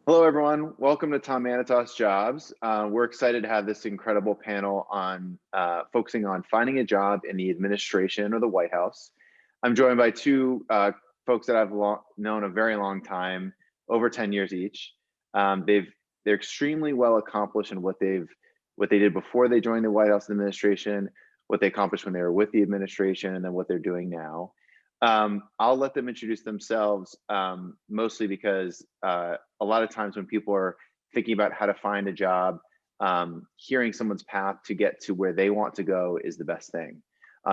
Hello, everyone. Welcome to Tom Manitas Jobs. We're excited to have this incredible panel on focusing on finding a job in the administration or the White House. I'm joined by two folks that I've known a very long time, over 10 years each. They're extremely well accomplished in what they did before they joined the White House administration, what they accomplished when they were with the administration, and then what they're doing now. I'll let them introduce themselves, mostly because a lot of times when people are thinking about how to find a job, hearing someone's path to get to where they want to go is the best thing,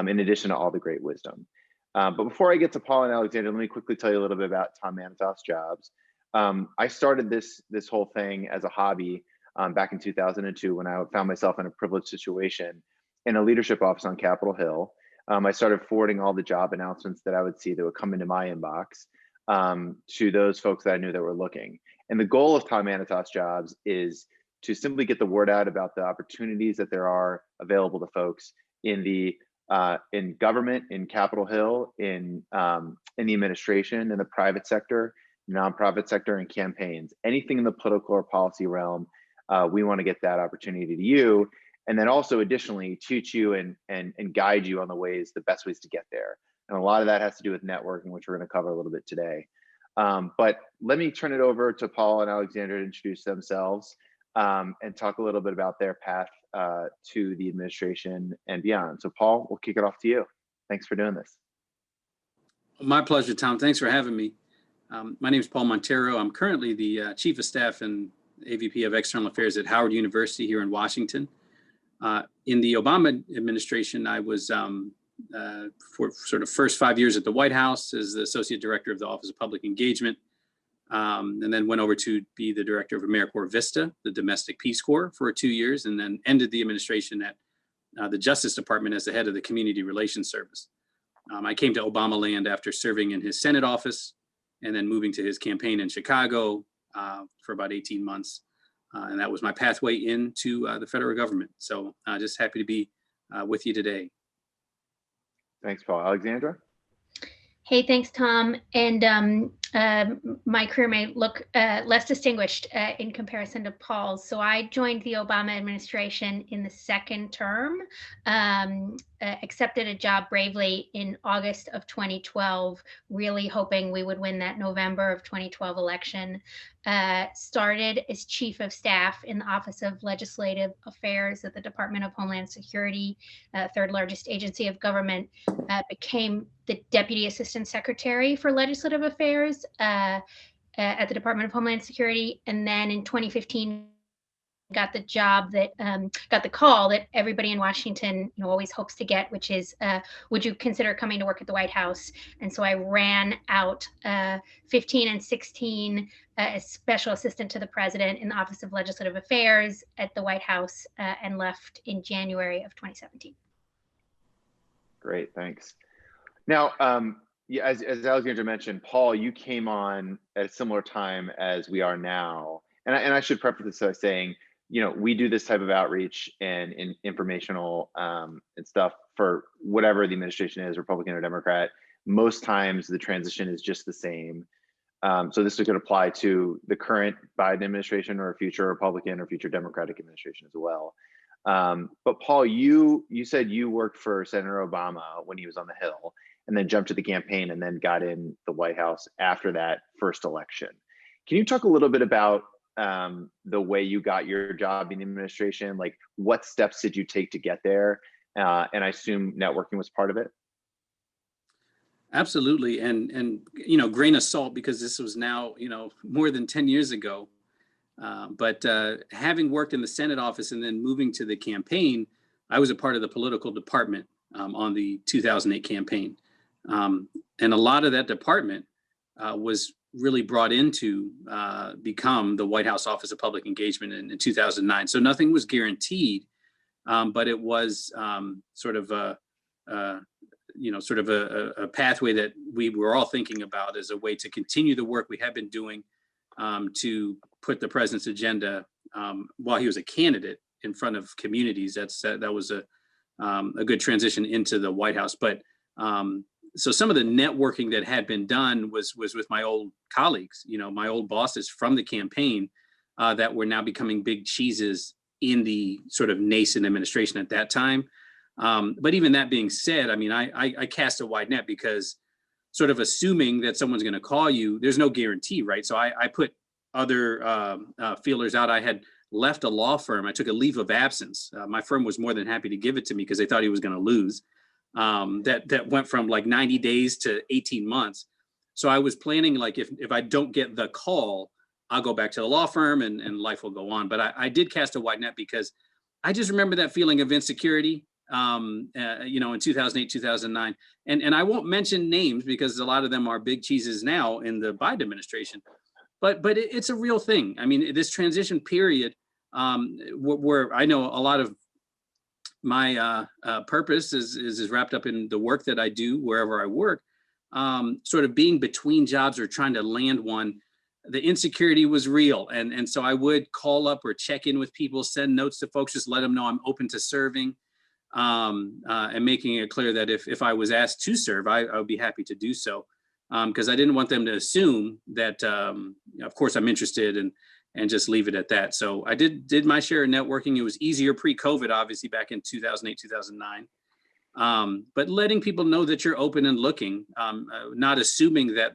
in addition to all the great wisdom. But before I get to Paul and Alexandra, let me quickly tell you a little bit about Tom Manitas Jobs. I started this whole thing as a hobby back in 2002 when I found myself in a privileged situation in a leadership office on Capitol Hill. I started forwarding all the job announcements that I would see that would come into my inbox to those folks that I knew that were looking. And the goal of Tom Manitas Jobs is to simply get the word out about the opportunities that there are available to folks in government, in Capitol Hill, in the administration, in the private sector, nonprofit sector, and campaigns. Anything in the political or policy realm, we want to get that opportunity to you. And then also additionally teach you and guide you on the best ways to get there. And a lot of that has to do with networking, which we're going to cover a little bit today. But let me turn it over to Paul and Alexandra to introduce themselves and talk a little bit about their path to the administration and beyond. So Paul, we'll kick it off to you. Thanks for doing this. My pleasure, Tom. Thanks for having me. My name is Paul Monteiro. I'm currently the Chief of Staff and AVP of External Affairs at Howard University here in Washington. In the Obama administration, I was for sort of first 5 years at the White House as the Associate Director of the Office of Public Engagement, and then went over to be the Director of AmeriCorps Vista, the Domestic Peace Corps, for 2 years, and then ended the administration at the Justice Department as the head of the Community Relations Service. I came to Obama land after serving in his Senate office and then moving to his campaign in Chicago for about 18 months. And that was my pathway into the federal government. So just happy to be with you today. Thanks, Paul. Alexandra? Hey, thanks, Tom. And my career may look less distinguished in comparison to Paul's. So I joined the Obama administration in the second term, accepted a job bravely in August of 2012, really hoping we would win that November of 2012 election. Started as Chief of Staff in the Office of Legislative Affairs at the Department of Homeland Security, third largest agency of government, became the Deputy Assistant Secretary for Legislative Affairs at the Department of Homeland Security. And then in 2015, got the job that got the call that everybody in Washington always hopes to get, which is, would you consider coming to work at the White House? And so I ran out 15 and 16 as special assistant to the president in the Office of Legislative Affairs at the White House and left in January of 2017. Great, thanks. Now, yeah, as Alexandra mentioned, Paul, you came on at a similar time as we are now. And I should preface this by saying, we do this type of outreach and informational and stuff for whatever the administration is, Republican or Democrat. Most times the transition is just the same. So this could apply to the current Biden administration or a future Republican or future Democratic administration as well. But Paul, you said you worked for Senator Obama when he was on the Hill and then jumped to the campaign and then got in the White House after that first election. Can you talk a little bit about the way you got your job in the administration? Like, what steps did you take to get there? And I assume networking was part of it. Absolutely. And grain of salt, because this was now, more than 10 years ago. But having worked in the Senate office and then moving to the campaign, I was a part of the political department on the 2008 campaign. And a lot of that department was really brought in to become the White House Office of Public Engagement in 2009. So nothing was guaranteed, but it was sort of a pathway that we were all thinking about as a way to continue the work we had been doing to put the president's agenda while he was a candidate in front of communities. That was a good transition into the White House. But so some of the networking that had been done was with my old colleagues, my old bosses from the campaign, that were now becoming big cheeses in the sort of nascent administration at that time. But even that being said, I mean, I cast a wide net because sort of assuming that someone's going to call you, there's no guarantee, right? So I put other feelers out. I had left a law firm. I took a leave of absence. My firm was more than happy to give it to me because they thought he was going to lose. That went from like 90 days to 18 months. So I was planning, like, if I don't get the call, I'll go back to the law firm and life will go on. But I did cast a wide net because I just remember that feeling of insecurity, in 2008, 2009. And I won't mention names because a lot of them are big cheeses now in the Biden administration. But it's a real thing. I mean, this transition period, where I know a lot of my purpose is wrapped up in the work that I do wherever I work, sort of being between jobs or trying to land one. The insecurity was real. And so I would call up or check in with people, send notes to folks, just let them know I'm open to serving, and making it clear that if I was asked to serve, I would be happy to do so. Because I didn't want them to assume that, of course, I'm interested and just leave it at that. So I did my share of networking. It was easier pre-COVID, obviously, back in 2008, 2009. But letting people know that you're open and looking, not assuming that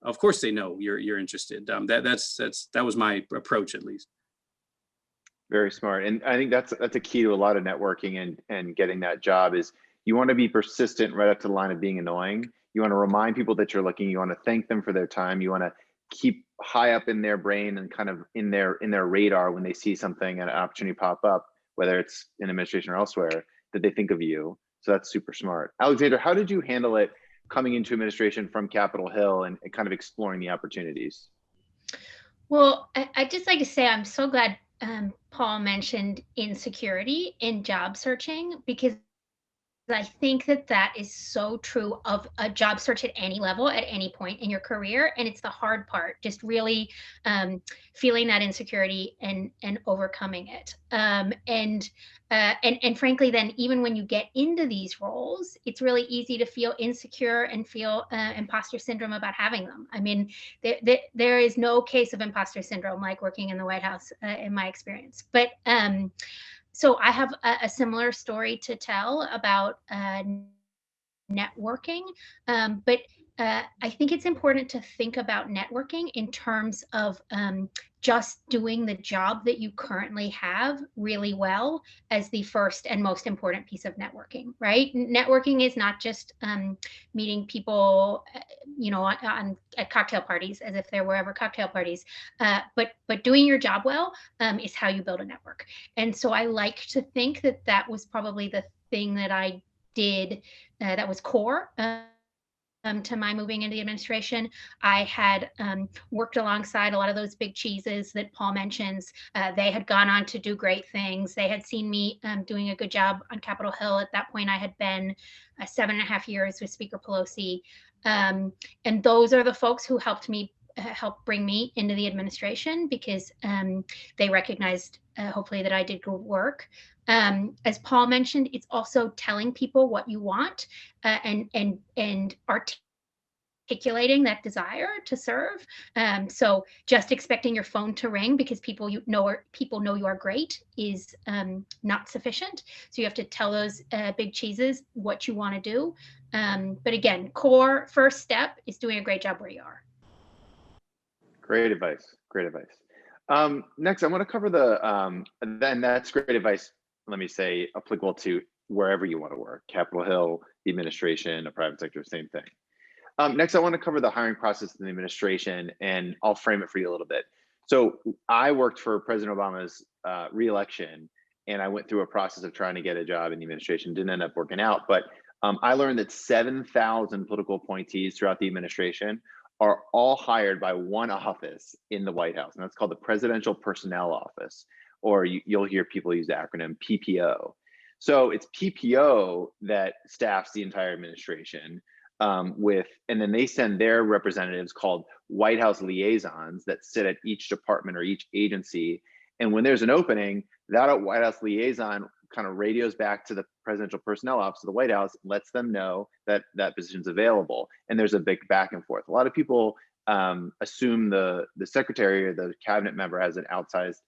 of course they know you're interested. That was my approach, at least. Very smart. And I think that's a key to a lot of networking and getting that job is you want to be persistent right up to the line of being annoying. You want to remind people that you're looking. You want to thank them for their time. You want to keep high up in their brain and kind of in their radar when they see something and an opportunity pop up, whether it's in administration or elsewhere, that they think of you. So that's super smart. Alexandra, how did you handle it coming into administration from Capitol Hill and kind of exploring the opportunities? Well, I'd just like to say I'm so glad Paul mentioned insecurity in job searching, because I think that is so true of a job search at any level, at any point in your career. And it's the hard part, just really feeling that insecurity and overcoming it. And frankly, then even when you get into these roles, it's really easy to feel insecure and feel imposter syndrome about having them. I mean, there is no case of imposter syndrome like working in the White House, in my experience. But so I have a similar story to tell about networking, but I think it's important to think about networking in terms of just doing the job that you currently have really well as the first and most important piece of networking, right? Networking is not just meeting people, at cocktail parties, as if there were ever cocktail parties, but doing your job well is how you build a network. And so I like to think that was probably the thing that I did that was core to my moving into the administration. I had worked alongside a lot of those big cheeses that Paul mentions. They had gone on to do great things. They had seen me doing a good job on Capitol Hill. At that point, I had been 7.5 years with Speaker Pelosi. And those are the folks who helped bring me into the administration, because they recognized, hopefully, that I did good work. As Paul mentioned, it's also telling people what you want and articulating that desire to serve. So just expecting your phone to ring because people know you are great is not sufficient. So you have to tell those big cheeses what you want to do. But again, core first step is doing a great job where you are. Great advice. Great advice. Next, I want to cover then that's great advice, let me say, applicable to wherever you want to work, Capitol Hill, the administration, the private sector, same thing. Next, I want to cover the hiring process in the administration, and I'll frame it for you a little bit. So I worked for President Obama's re-election, and I went through a process of trying to get a job in the administration. Didn't end up working out, but I learned that 7,000 political appointees throughout the administration are all hired by one office in the White House, and that's called the Presidential Personnel Office, or you'll hear people use the acronym PPO. So it's PPO that staffs the entire administration and then they send their representatives called White House liaisons that sit at each department or each agency. And when there's an opening, that White House liaison kind of radios back to the presidential personnel office of the White House, lets them know that that position's available. And there's a big back and forth. A lot of people assume the secretary or the cabinet member has an outsized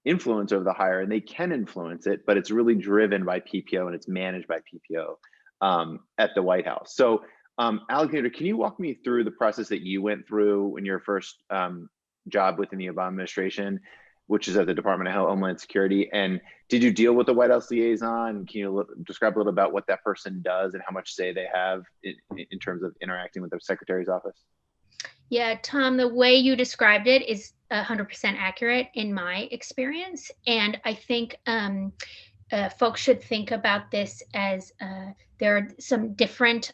influence over the hire, and they can influence it, but it's really driven by PPO and it's managed by PPO at the White House. So Alexandra, can you walk me through the process that you went through in your first job within the Obama administration, which is at the Department of Homeland Security? And did you deal with the White House liaison? Can you describe a little about what that person does and how much say they have in terms of interacting with the secretary's office? Yeah, Tom, the way you described it is 100% accurate in my experience. And I think folks should think about this as there are some different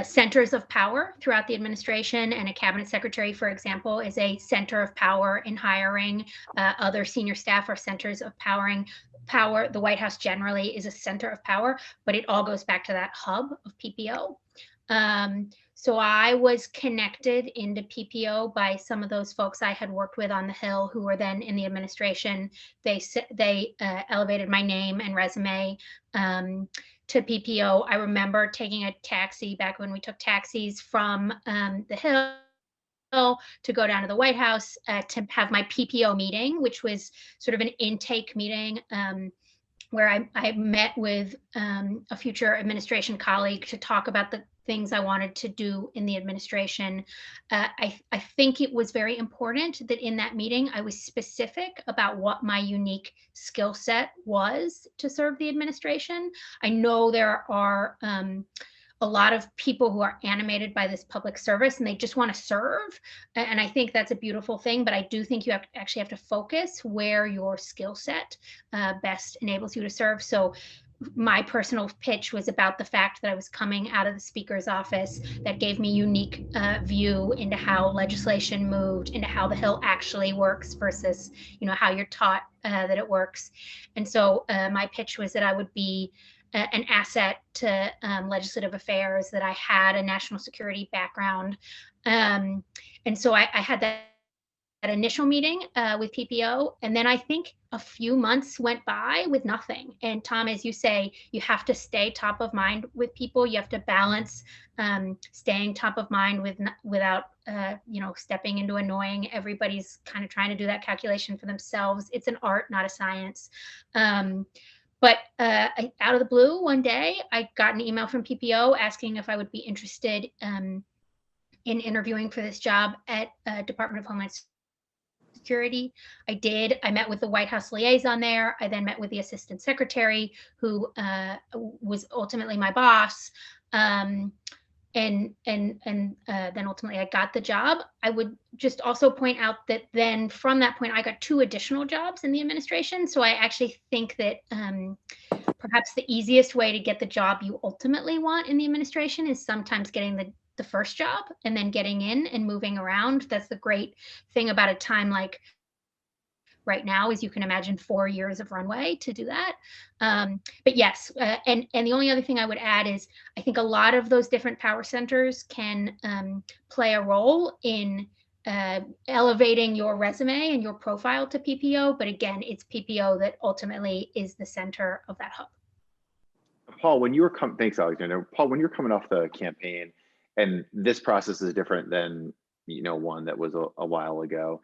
centers of power throughout the administration, and a cabinet secretary, for example, is a center of power in hiring. Other senior staff are centers of power. The White House generally is a center of power, but it all goes back to that hub of PPO. So I was connected into PPO by some of those folks I had worked with on the Hill who were then in the administration. They elevated my name and resume to PPO. I remember taking a taxi back when we took taxis from the Hill to go down to the White House to have my PPO meeting, which was sort of an intake meeting where I met with a future administration colleague to talk about the things I wanted to do in the administration. I think it was very important that in that meeting, I was specific about what my unique skill set was to serve the administration. I know there are a lot of people who are animated by this public service and they just want to serve. And I think that's a beautiful thing, but I do think you actually have to focus where your skill set best enables you to serve. So my personal pitch was about the fact that I was coming out of the speaker's office that gave me unique view into how legislation moved, into how the Hill actually works versus, how you're taught that it works. And so my pitch was that I would be an asset to legislative affairs, that I had a national security background. And so I had that initial meeting with PPO. And then I think a few months went by with nothing. And Tom, as you say, you have to stay top of mind with people. You have to balance staying top of mind without stepping into annoying. Everybody's kind of trying to do that calculation for themselves. It's an art, not a science. But out of the blue, one day, I got an email from PPO asking if I would be interested in interviewing for this job at Department of Homeland Security. I did. I met with the White House liaison there. I then met with the assistant secretary, who was ultimately my boss. And then ultimately I got the job. I would just also point out that then from that point, I got 2 additional jobs in the administration. So I actually think that perhaps the easiest way to get the job you ultimately want in the administration is sometimes getting the first job and then getting in and moving around. That's the great thing about a time like right now, is you can imagine 4 years of runway to do that. But yes, and the only other thing I would add is I think a lot of those different power centers can play a role in elevating your resume and your profile to PPO. But again, it's PPO that ultimately is the center of that hub. Paul, thanks, Alexandra. Paul, when you're coming off the campaign, and this process is different than one that was a while ago.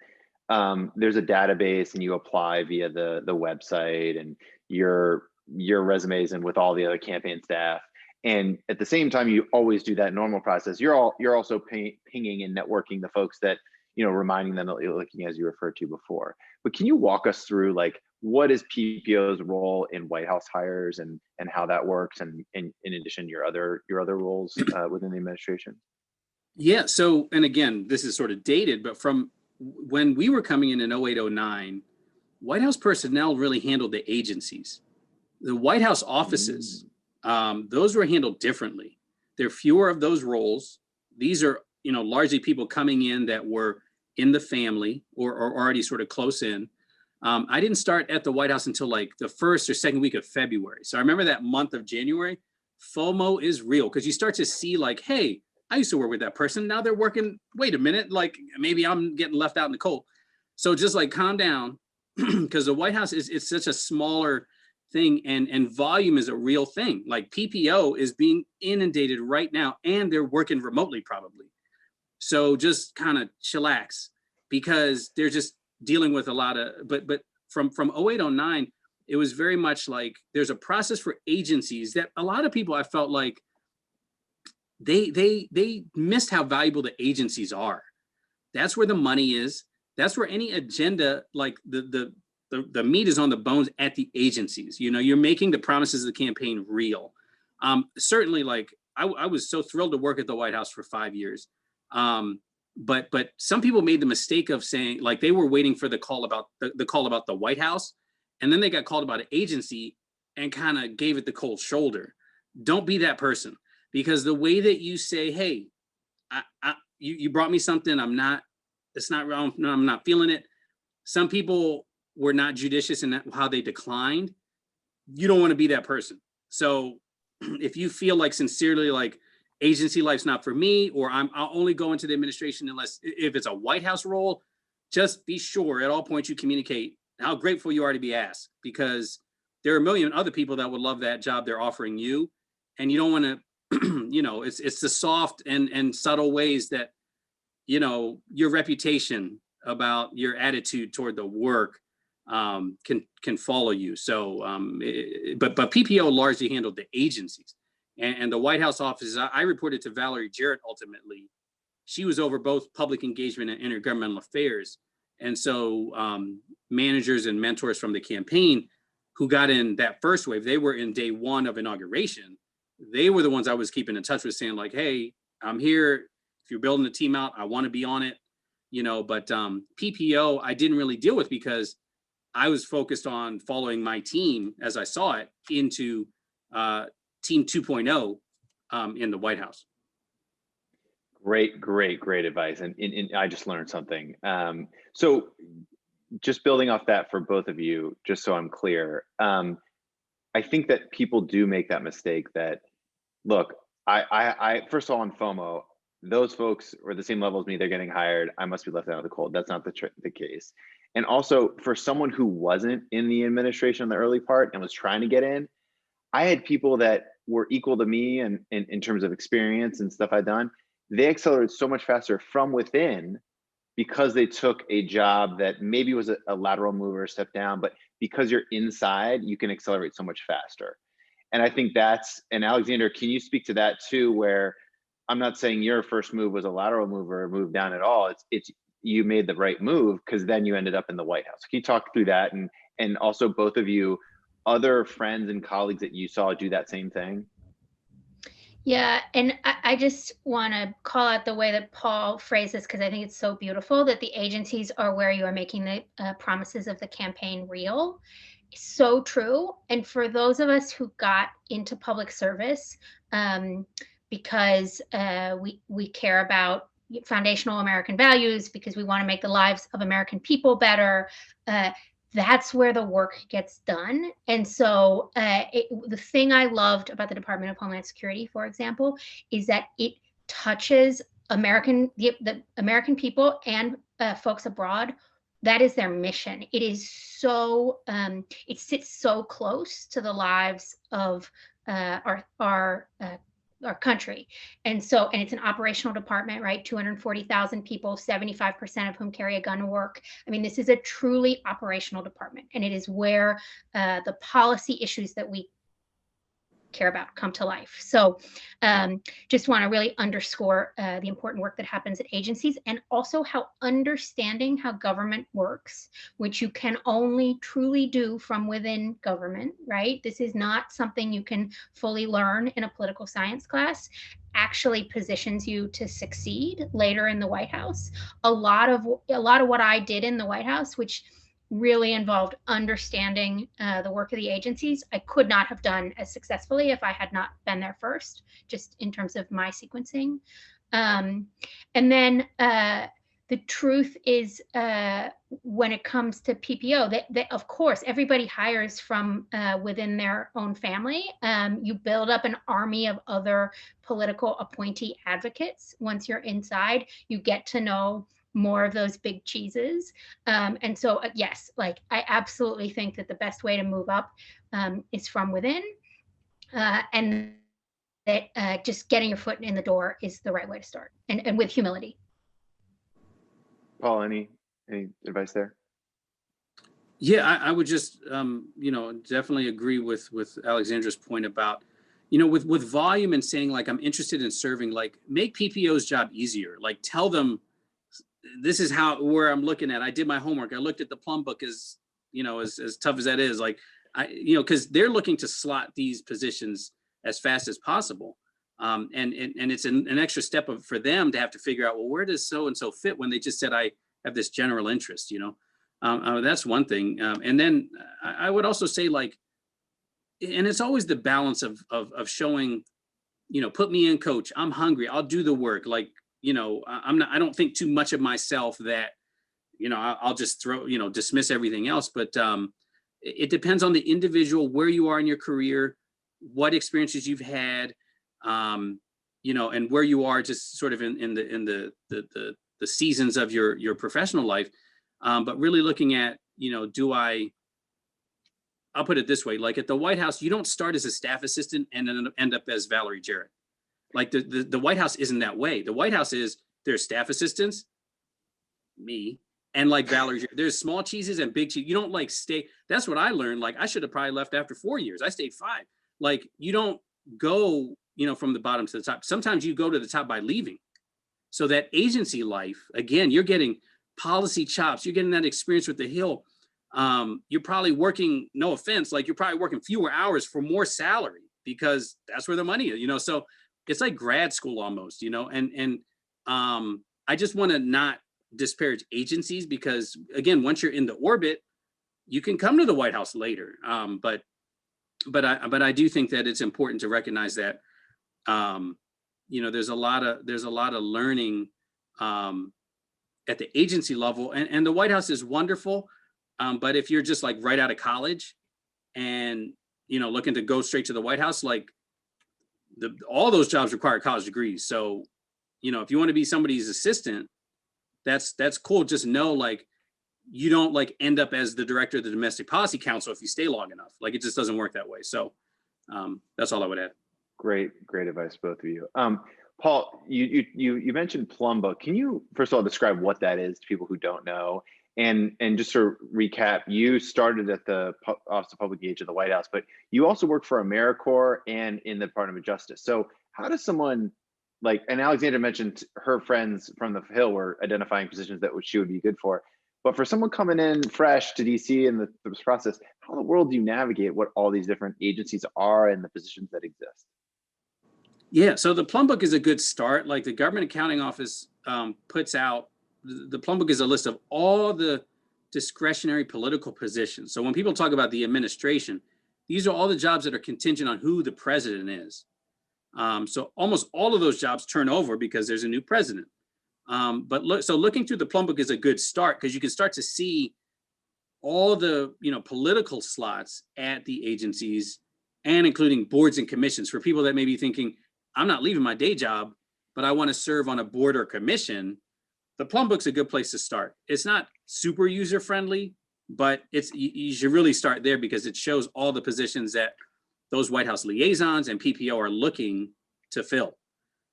There's a database, and you apply via the website, and your resumes and with all the other campaign staff. And at the same time, you always do that normal process. You're also pinging and networking the folks that reminding them that you're looking, as you referred to before. But can you walk us through what is PPO's role in White House hires and how that works, and in addition your other roles within the administration? Yeah. So, and again, this is sort of dated, but from when we were coming in 0809, White House personnel really handled the agencies. The White House offices, those were handled differently. There are fewer of those roles. These are, largely people coming in that were in the family or already sort of close in. I didn't start at the White House until the first or second week of February. So I remember that month of January. FOMO is real because you start to see hey, I used to work with that person. Now they're working. Wait a minute. Maybe I'm getting left out in the cold. So just calm down, because the White House it's such a smaller thing, and volume is a real thing. Like PPO is being inundated right now, and they're working remotely probably. So just kind of chillax, because they're just dealing with a lot of, but from 0809, it was very much like there's a process for agencies that a lot of people, I felt like they missed how valuable the agencies are. That's where the money is. That's where any agenda, like the meat is on the bones at the agencies. You know, you're making the promises of the campaign real. Certainly, like I was so thrilled to work at the White House for 5 years. But some people made the mistake of saying, like, they were waiting for the call about the call about the White House, and then they got called about an agency and kind of gave it the cold shoulder. Don't be that person, because the way that you say, hey, you brought me something, it's not wrong, no, I'm not feeling it. Some people were not judicious in how they declined. You don't want to be that person. So if you feel like sincerely, like, agency life's not for me, or I'll only go into the administration if it's a White House role, just be sure at all points you communicate how grateful you are to be asked, because there are a million other people that would love that job they're offering you. And you don't want to, you know, it's the soft and subtle ways that, you know, your reputation about your attitude toward the work can follow you. So, but PPO largely handled the agencies. And the White House offices, I reported to Valerie Jarrett ultimately. She was over both public engagement and intergovernmental affairs. And so managers and mentors from the campaign who got in that first wave, they were in day one of inauguration. They were the ones I was keeping in touch with, saying like, hey, I'm here. If you're building a team out, I want to be on it. You know, but PPO, I didn't really deal with, because I was focused on following my team as I saw it into Team 2.0 in the White House. Great advice. And I just learned something. So just building off that for both of you, just so I'm clear, I think that people do make that mistake that, look, I first of all, on FOMO, those folks are the same level as me, they're getting hired, I must be left out of the cold. That's not the case. And also, for someone who wasn't in the administration in the early part and was trying to get in, I had people that were equal to me and in terms of experience and stuff I'd done. They accelerated so much faster from within, because they took a job that maybe was a lateral move or a step down, but because you're inside, you can accelerate so much faster. And I think and Alexander, can you speak to that too, where I'm not saying your first move was a lateral move or a move down at all. It's you made the right move, because then you ended up in the White House. Can you talk through that, and also both of you, other friends and colleagues that you saw do that same thing? Yeah, and I just want to call out the way that Paul phrased this, because I think it's so beautiful, that the agencies are where you are making the promises of the campaign real. So true. And for those of us who got into public service because we care about foundational American values, because we want to make the lives of American people better, that's where the work gets done. And so the thing I loved about the Department of Homeland Security, for example, is that it touches the American people and folks abroad. That is their mission. It is so it sits so close to the lives of our country. And it's an operational department, right? 240,000 people, 75% of whom carry a gun to work. I mean, this is a truly operational department, and it is where the policy issues that we care about come to life. So just want to really underscore the important work that happens at agencies, and also how understanding how government works, which you can only truly do from within government, right? This is not something you can fully learn in a political science class, actually positions you to succeed later in the White House. A lot of what I did in the White House, which really involved understanding the work of the agencies, I could not have done as successfully if I had not been there first, just in terms of my sequencing. And then the truth is, when it comes to PPO, that of course, everybody hires from within their own family. You build up an army of other political appointee advocates. Once you're inside, you get to know more of those big cheeses. And so, yes, like I absolutely think that the best way to move up is from within, and that just getting your foot in the door is the right way to start, and with humility. Paul, any advice there? Yeah, I would just, definitely agree with Alexandra's point about, with volume and saying like, I'm interested in serving, like make PPO's job easier. Like tell them, this is where I'm looking at. I did my homework. I looked at the Plumb Book as tough as that is. Like, because they're looking to slot these positions as fast as possible. And it's an extra step for them to have to figure out, well, where does so-and-so fit when they just said, I have this general interest, that's one thing. And then I would also say like, and it's always the balance of showing, put me in, coach, I'm hungry, I'll do the work. Like, I don't think too much of myself that, I'll just dismiss everything else. But it depends on the individual, where you are in your career, what experiences you've had, and where you are just sort of in the seasons of your professional life. But really looking at, I'll put it this way, like at the White House, you don't start as a staff assistant and then end up as Valerie Jarrett. Like the White House isn't that way. The White House is, there's staff assistants, me, and like Valerie, there's small cheeses and big cheese. You don't like stay. That's what I learned. Like I should have probably left after 4 years. I stayed 5. Like you don't go, from the bottom to the top. Sometimes you go to the top by leaving. So that agency life, again, you're getting policy chops. You're getting that experience with the Hill. You're probably working, no offense, like you're probably working fewer hours for more salary because that's where the money is, so it's like grad school almost, and I just want to not disparage agencies because again, once you're in the orbit, you can come to the White House later. But I do think that it's important to recognize that, there's a lot of learning at the agency level, and the White House is wonderful. But if you're just like right out of college and, looking to go straight to the White House, like all those jobs require college degrees. So, if you want to be somebody's assistant, that's cool. Just know, like, you don't like end up as the director of the Domestic Policy Council if you stay long enough. Like, it just doesn't work that way. So that's all I would add. Great advice, both of you. Paul, you mentioned Plumb Book. Can you first of all describe what that is to people who don't know? And just to recap, you started at the Office of Public Engagement of the White House, but you also work for AmeriCorps and in the Department of Justice. So how does someone like, and Alexandra mentioned her friends from the Hill were identifying positions that she would be good for, but for someone coming in fresh to DC in this process, how in the world do you navigate what all these different agencies are and the positions that exist? Yeah, so the Plumb Book is a good start. Like the Government Accounting Office puts out, the Plumb Book is a list of all the discretionary political positions. So when people talk about the administration, these are all the jobs that are contingent on who the president is. So almost all of those jobs turn over because there's a new president. But looking through the Plumb Book is a good start because you can start to see all the political slots at the agencies and including boards and commissions for people that may be thinking, I'm not leaving my day job, but I want to serve on a board or commission. The Plumb Book's a good place to start. It's not super user friendly, but you should really start there because it shows all the positions that those White House liaisons and PPO are looking to fill.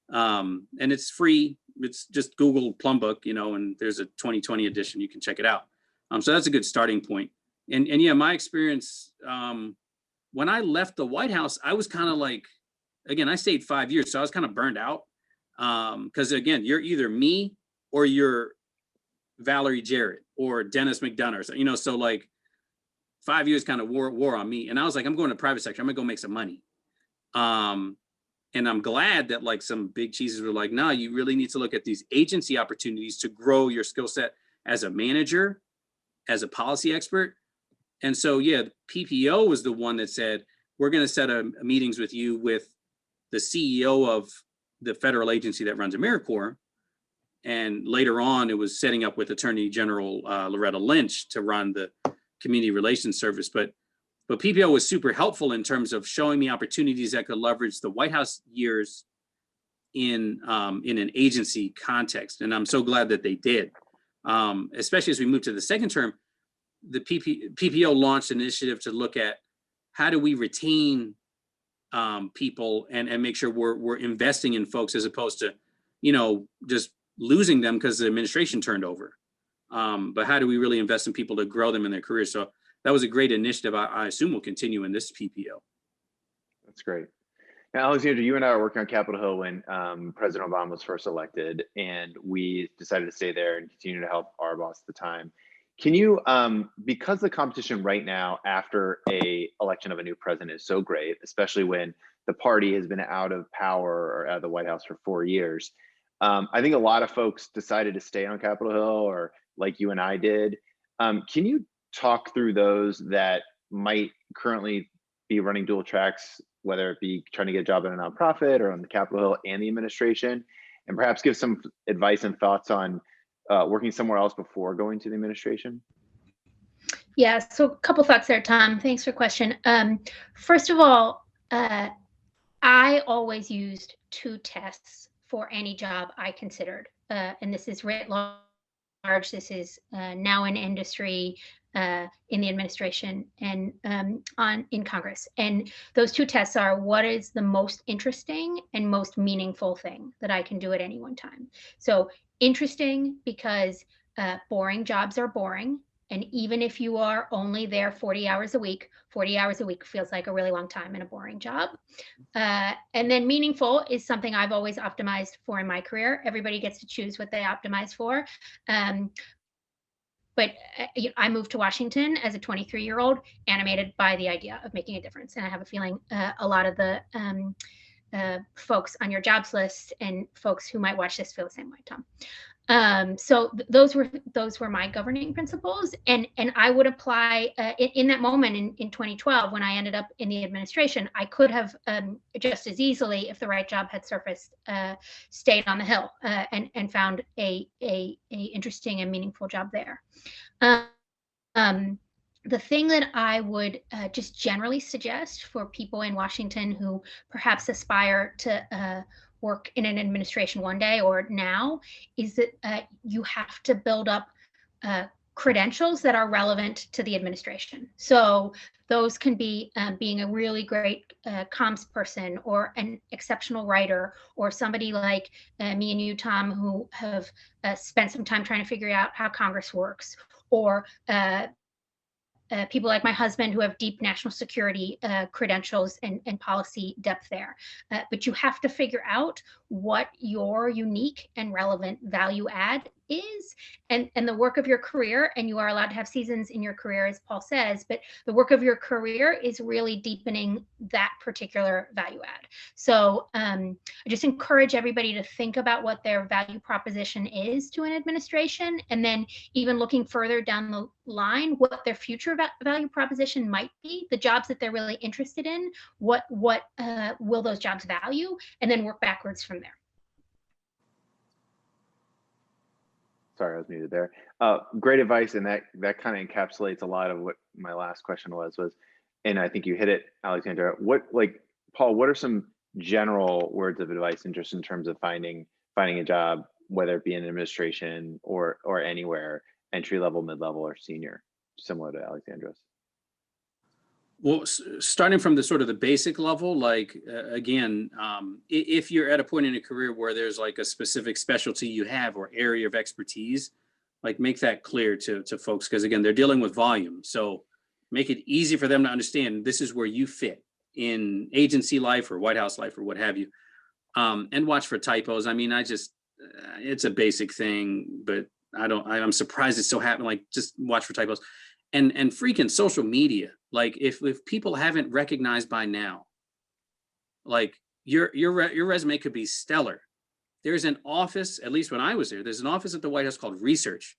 And it's free. It's just Google Plumb Book, and there's a 2020 edition. You can check it out. So that's a good starting point. And yeah, my experience, when I left the White House, I was kind of like, again, I stayed 5 years, so I was kind of burned out. Because again, you're either me or you're Valerie Jarrett or Dennis McDonough, so like 5 years kind of wore on me. And I was like, I'm going to private sector. I'm gonna go make some money. And I'm glad that like some big cheeses were like, no, you really need to look at these agency opportunities to grow your skill set as a manager, as a policy expert. And so, yeah, PPO was the one that said, we're going to set meetings with you with the CEO of the federal agency that runs AmeriCorps. And later on, it was setting up with Attorney General Loretta Lynch to run the Community Relations Service. But PPO was super helpful in terms of showing me opportunities that could leverage the White House years in an agency context. And I'm so glad that they did. especially as we move to the second term, the PPO launched an initiative to look at how do we retain people and make sure we're investing in folks as opposed to, just losing them because the administration turned over. But how do we really invest in people to grow them in their careers? So that was a great initiative. I assume will continue in this PPO. That's great. Now, Alexandra, you and I were working on Capitol Hill when President Obama was first elected, and we decided to stay there and continue to help our boss at the time. Can you, because the competition right now after a election of a new president is so great, especially when the party has been out of power or out of the White House for 4 years, I think a lot of folks decided to stay on Capitol Hill, or like you and I did. Can you talk through those that might currently be running dual tracks, whether it be trying to get a job in a nonprofit or on the Capitol Hill and the administration, and perhaps give some advice and thoughts on working somewhere else before going to the administration? Yeah, so a couple thoughts there, Tom. Thanks for the question. First of all, I always used 2 tests for any job I considered, and this is writ large. This is now in industry, in the administration, and in Congress. And those 2 tests are, what is the most interesting and most meaningful thing that I can do at any one time? So interesting because boring jobs are boring. And even if you are only there 40 hours a week feels like a really long time in a boring job. And then meaningful is something I've always optimized for in my career. Everybody gets to choose what they optimize for. But I moved to Washington as a 23-year-old, animated by the idea of making a difference. And I have a feeling a lot of the folks on your jobs list and folks who might watch this feel the same way, Tom. So those were my governing principles, and I would apply in that moment in 2012 when I ended up in the administration. I could have just as easily, if the right job had surfaced, stayed on the Hill and found a interesting and meaningful job there. The thing that I would just generally suggest for people in Washington who perhaps aspire to work in an administration one day or now is that you have to build up credentials that are relevant to the administration. So those can be being a really great comms person, or an exceptional writer, or somebody like me and you, Tom, who have spent some time trying to figure out how Congress works, or people like my husband who have deep national security credentials and policy depth there. But you have to figure out what your unique and relevant value add is, and the work of your career. And you are allowed to have seasons in your career, as Paul says, but the work of your career is really deepening that particular value add. So I just encourage everybody to think about what their value proposition is to an administration, and then even looking further down the line, what their future value proposition might be, the jobs that they're really interested in, what will those jobs value, and then work backwards from there. Sorry, I was muted there. Great advice, and that kind of encapsulates a lot of what my last question was, and I think you hit it, Alexandra. Paul, what are some general words of advice just in terms of finding a job, whether it be in administration or anywhere, entry level, mid level, or senior, similar to Alexandra's? Well, starting from the sort of the basic level, again, if you're at a point in a career where there's like a specific specialty you have or area of expertise, make that clear to folks, because again, they're dealing with volume. So make it easy for them to understand this is where you fit in agency life or White House life or what have you. And watch for typos. I mean, it's a basic thing, but I'm surprised it still happened. Just watch for typos. And freaking social media. If people haven't recognized by now, your resume could be stellar. There's an office, at least when I was there's an office at the White House called Research,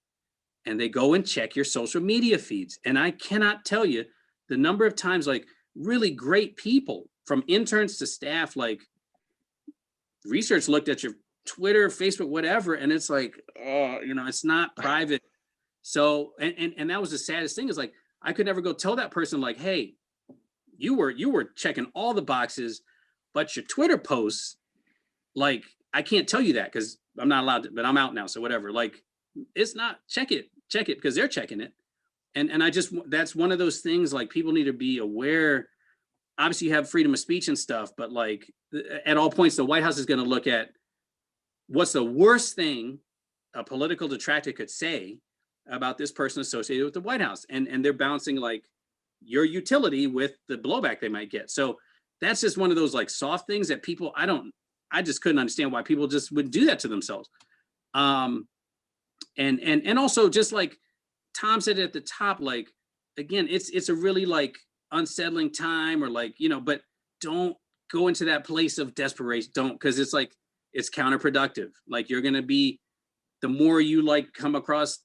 and they go and check your social media feeds. And I cannot tell you the number of times really great people, from interns to staff, Research looked at your Twitter, Facebook, whatever, and it's it's not private. So, and that was the saddest thing, is I could never go tell that person hey, you were checking all the boxes, but your Twitter posts, I can't tell you that because I'm not allowed to, but I'm out now. So whatever, It's not, check it, because they're checking it. And that's one of those things, like, people need to be aware. Obviously you have freedom of speech and stuff, but like at all points, the White House is going to look at what's the worst thing a political detractor could say about this person associated with the White House. And they're balancing like your utility with the blowback they might get. So that's just one of those like soft things that people, I just couldn't understand why people just would do that to themselves. And also, just like Tom said at the top, like, again, it's a really like unsettling time, or like, but don't go into that place of desperation. Don't, because it's like, it's counterproductive. Like, you're going to be, the more you like come across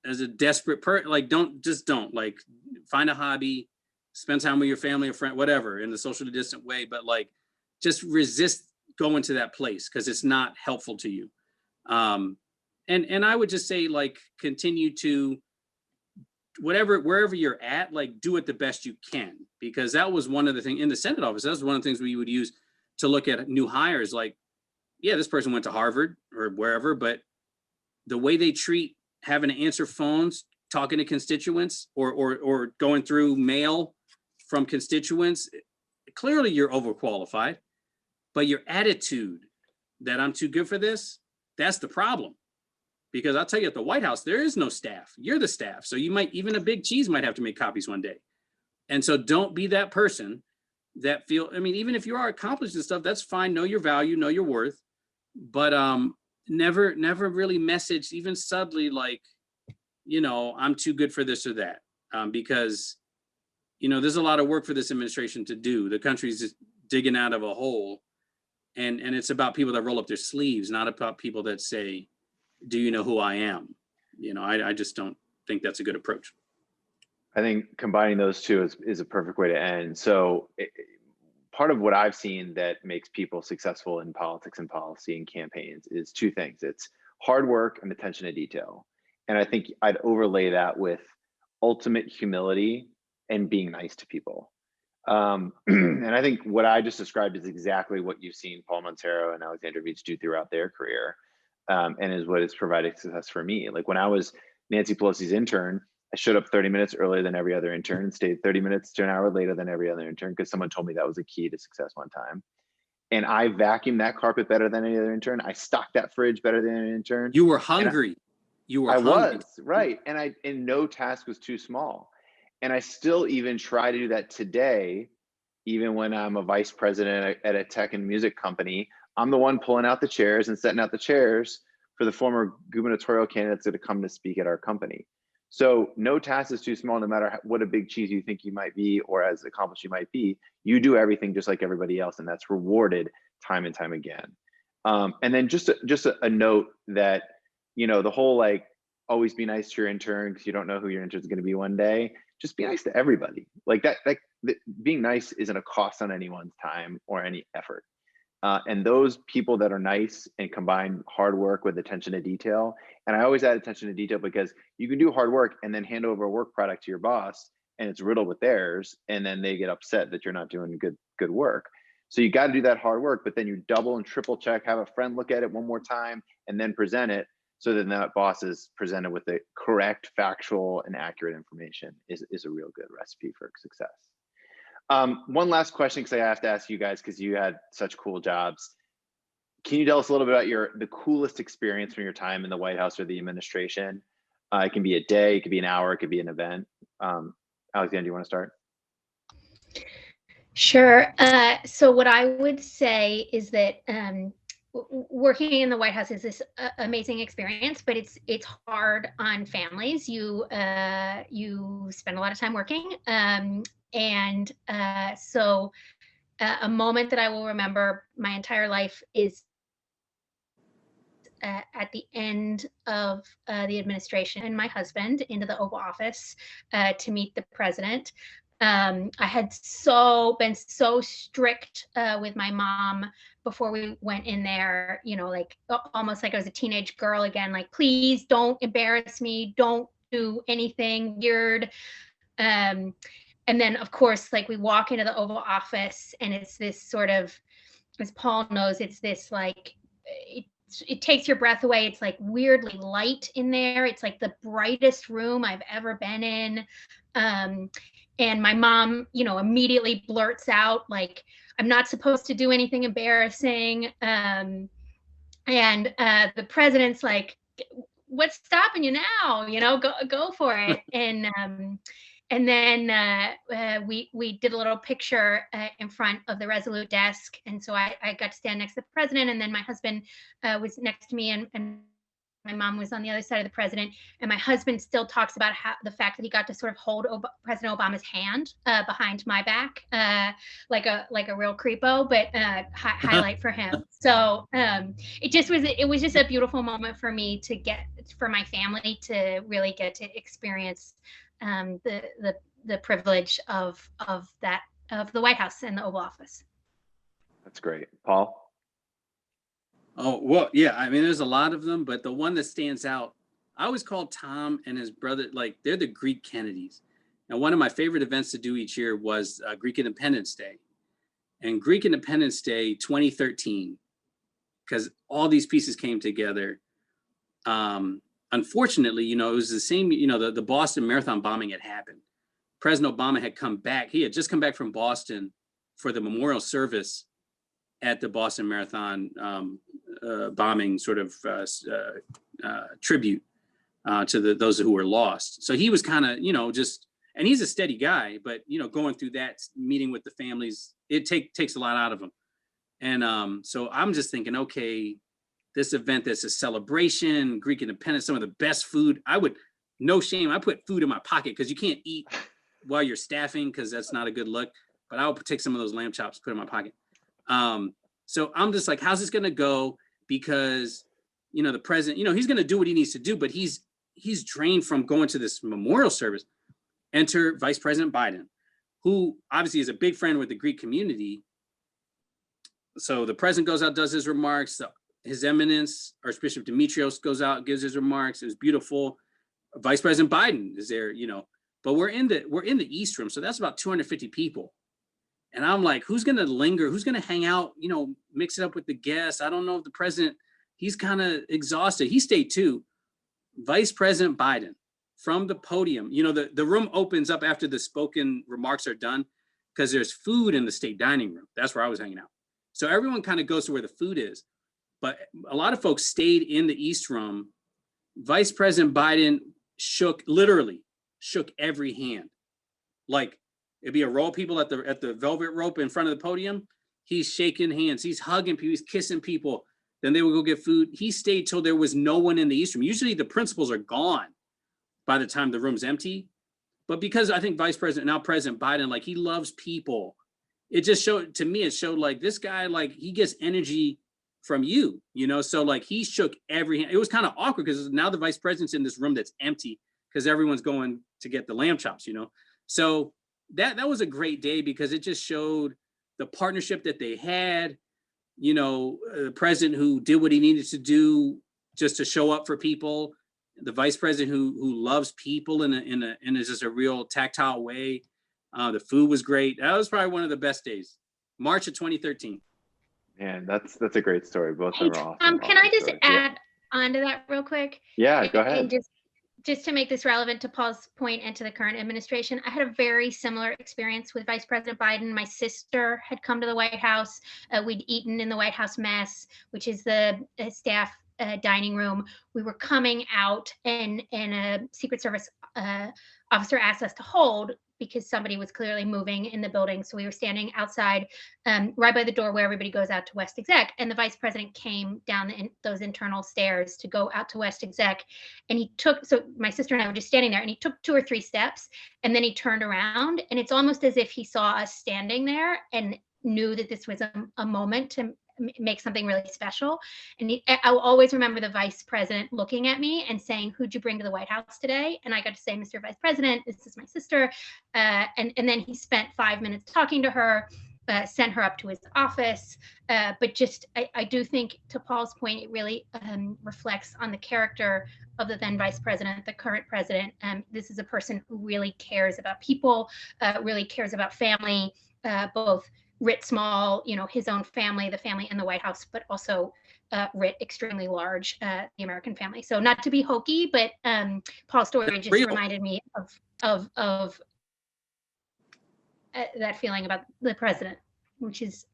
as a desperate person, like, don't like, find a hobby, spend time with your family or friend, whatever, in the socially distant way, but like, just resist going to that place, because it's not helpful to you. And I would just say, like, continue to, wherever you're at, like, do it the best you can, because that was one of the things in the Senate office. That was one of the things we would use to look at new hires. Like, yeah, this person went to Harvard or wherever, but the way they treat having to answer phones, talking to constituents, or going through mail from constituents, clearly you're overqualified. But your attitude that I'm too good for this, that's the problem. Because I'll tell you, at the White House, there is no staff. You're the staff. So you might, even a big cheese might have to make copies one day. And so don't be that person that even if you are accomplished and stuff, that's fine. Know your value, know your worth. But never really message, even subtly, like, I'm too good for this or that. Because, there's a lot of work for this administration to do. The country's just digging out of a hole. And it's about people that roll up their sleeves, not about people that say, do you know who I am? I just don't think that's a good approach. I think combining those two is a perfect way to end. So part of what I've seen that makes people successful in politics and policy and campaigns is two things. It's hard work and attention to detail. And I think I'd overlay that with ultimate humility and being nice to people. And I think what I just described is exactly what you've seen Paul Monteiro and Alexandra Veitch do throughout their career. And is what has provided success for me. Like, when I was Nancy Pelosi's intern, I showed up 30 minutes earlier than every other intern and stayed 30 minutes to an hour later than every other intern, because someone told me that was a key to success one time. And I vacuumed that carpet better than any other intern. I stocked that fridge better than an intern. You were hungry. I was, right. And no task was too small. And I still even try to do that today, even when I'm a vice president at a tech and music company. I'm the one pulling out the chairs and setting out the chairs for the former gubernatorial candidates that have come to speak at our company. So no task is too small, no matter what a big cheese you think you might be or as accomplished you might be. You do everything just like everybody else, and that's rewarded time and time again. And then just a note that, the whole like, always be nice to your intern because you don't know who your intern is going to be one day. Just be nice to everybody. Like that, being nice isn't a cost on anyone's time or any effort. And those people that are nice and combine hard work with attention to detail, and I always add attention to detail because you can do hard work and then hand over a work product to your boss and it's riddled with theirs, and then they get upset that you're not doing good work. So you got to do that hard work, but then you double and triple check, have a friend look at it one more time, and then present it, so then that boss is presented with the correct, factual, and accurate information is a real good recipe for success. One last question, because I have to ask you guys, because you had such cool jobs. Can you tell us a little bit about the coolest experience from your time in the White House or the administration? It can be a day, it could be an hour, it could be an event. Alexandra, do you want to start? Sure. So what I would say is that working in the White House is this amazing experience, but it's hard on families. You spend a lot of time working. So a moment that I will remember my entire life is at the end of the administration, and my husband into the Oval Office to meet the president. I had been so strict with my mom before we went in there, like almost like I was a teenage girl again, like, please don't embarrass me, don't do anything weird. And then of course, like, we walk into the Oval Office and it's this sort of, as Paul knows, it's this like it takes your breath away. It's like weirdly light in there. It's like the brightest room I've ever been in. And my mom, immediately blurts out, like, I'm not supposed to do anything embarrassing. And the president's like, what's stopping you now? Go for it. And then we did a little picture in front of the Resolute desk. And so I got to stand next to the president, and then my husband was next to me, and my mom was on the other side of the president. And my husband still talks about the fact that he got to sort of hold President Obama's hand behind my back, like a real creepo, but highlight for him. So it was just a beautiful moment for me for my family to really get to experience the privilege of the White House and the Oval Office. That's great. Paul? Oh, well, yeah, I mean, there's a lot of them, but the one that stands out, I always call Tom and his brother, like, they're the Greek Kennedys. And one of my favorite events to do each year was Greek Independence Day. And Greek Independence Day 2013, because all these pieces came together. Unfortunately, it was the same, the Boston Marathon bombing had happened. President Obama had come back. He had just come back from Boston for the memorial service at the Boston Marathon bombing sort of tribute to those who were lost. So he was kind of, and he's a steady guy, but, going through that, meeting with the families, it takes a lot out of him. And so I'm just thinking, okay, this event that's a celebration, Greek independence, some of the best food. No shame, I put food in my pocket because you can't eat while you're staffing because that's not a good look. But I'll take some of those lamb chops, put in my pocket. So I'm just like, how's this going to go? Because, the president, he's going to do what he needs to do, but he's drained from going to this memorial service. Enter Vice President Biden, who obviously is a big friend with the Greek community. So the president goes out, does his remarks. His Eminence, Archbishop Demetrios, goes out, gives his remarks. It was beautiful. Vice President Biden is there, but we're in the East Room. So that's about 250 people. And I'm like, who's going to linger? Who's going to hang out, mix it up with the guests? I don't know if the president, he's kind of exhausted. He stayed too. Vice President Biden from the podium, the room opens up after the spoken remarks are done because there's food in the state dining room. That's where I was hanging out. So everyone kind of goes to where the food is. But a lot of folks stayed in the East Room. Vice President Biden literally shook every hand. Like, it'd be a row of people at the velvet rope in front of the podium. He's shaking hands. He's hugging people. He's kissing people. Then they would go get food. He stayed till there was no one in the East Room. Usually the principals are gone by the time the room's empty. But because I think Vice President, now President Biden, like, he loves people. It just showed, to me, it showed like this guy, like, he gets energy from you, so like he shook every hand. It was kind of awkward because now the vice president's in this room that's empty because everyone's going to get the lamb chops, So that was a great day because it just showed the partnership that they had, the president who did what he needed to do just to show up for people, the vice president who loves people in just a real tactile way. The food was great. That was probably one of the best days. March of 2013. Man, that's a great story. Both of them are awesome. Can I just add onto that real quick? Yeah, go ahead. And just to make this relevant to Paul's point and to the current administration, I had a very similar experience with Vice President Biden. My sister had come to the White House. We'd eaten in the White House mess, which is the staff dining room. We were coming out, and a Secret Service officer asked us to hold because somebody was clearly moving in the building. So we were standing outside, right by the door where everybody goes out to West Exec. And the vice president came down those internal stairs to go out to West Exec. And so my sister and I were just standing there, and he took 2 or 3 steps, and then he turned around, and it's almost as if he saw us standing there and knew that this was a moment to make something really special. And I will always remember the vice president looking at me and saying, "Who'd you bring to the White House today?" And I got to say, "Mr. Vice President, this is my sister." And then he spent 5 minutes talking to her, sent her up to his office. But just, I do think, to Paul's point, it really reflects on the character of the then vice president, the current president. This is a person who really cares about people, really cares about family, both writ small, his own family, the family in the White House, but also writ extremely large, the American family. So not to be hokey, but Paul's story just Real. reminded me of that feeling about the president, which is.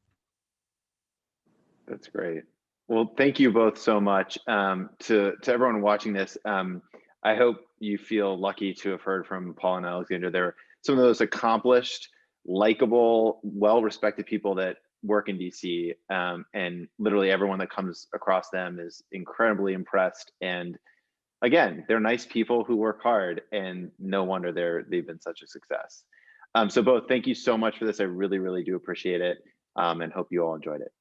That's great. Well, thank you both so much. To everyone watching this, I hope you feel lucky to have heard from Paul and Alexandra. They're some of those accomplished, likable, well-respected people that work in DC, and literally everyone that comes across them is incredibly impressed. And again, they're nice people who work hard, and no wonder they've been such a success. So both, thank you so much for this. I really, really do appreciate it, and hope you all enjoyed it.